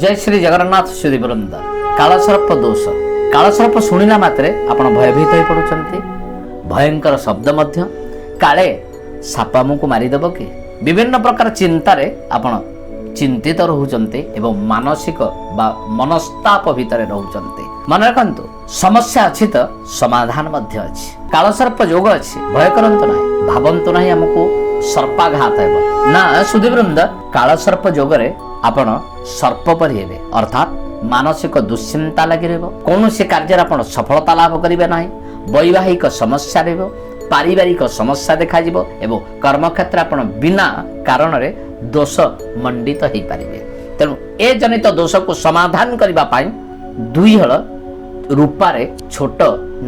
जय श्री जगन्नाथ श्री वृंद। कालसर्प दोष कालसर्प शुणिला मात्रे आपण भयभीत हो पड़ुचंती। भयंकर शब्द मध्य काले साप आमको मारिदेव कि विभिन्न प्रकार चिंतार आपण चिंतित रोचंती एवं मानसिक बा मनस्ताप भितर रोचंती। मन रखंतु समस्या अच्छी तो समाधान मध्य अच्छी। कालसर्प जोग अच्छी भय करंतु नाही भावंतु नाही हमको सर्पाघात हेब ना सुधीवृंद। कालसर्प जोगरे आपण सर्प परि हेबे अर्थात मानसिक दुश्चिंता लगी रहिबो। कौनसी कार्य आपण सफलता लाभ करिवे नाही। वैवाहिक समस्या रहिबो, पारिवारिक समस्या देखा जिवो एवं कर्मक्षेत्र आपण बिना कारण रे दोष मंडित हो पारिबे। तेणु ए जनित दोष को समाधान करबा पाई दुई हळ रूपारे छोट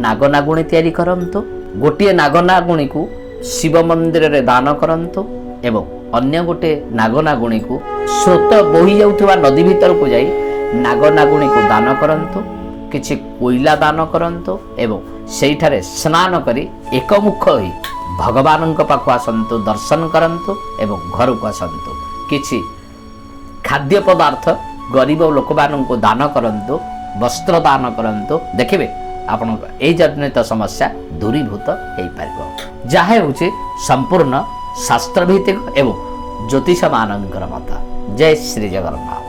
नागनागुणी तैयारी करंतु। गोटे नागनागुणी को शिव मंदिर रे दान करंतु एवं अन्य गोटे नागनागुणी को स्रोत बोही जाउथबा नदी भीतर को जाई नागनागुणी को दान करंतु। किछि कोइला दान करंतु एवं सेठारे स्नान करी एकमुख होई भगवानଙ୍କ पाखु आसंतु, दर्शन करंतु एवं घर को आसंतु। किछि खाद्य पदार्थ गरीब लोक माननको दान करंतु, वस्त्र दान करंतु। देखिबे आपण एई जनित समस्या दूरीभूत हेई पारिबो। जाहे होछि संपूर्ण शास्त्र भित्तिक एवं ज्योतिष मानकर मत। जय श्री जगन्नाथ।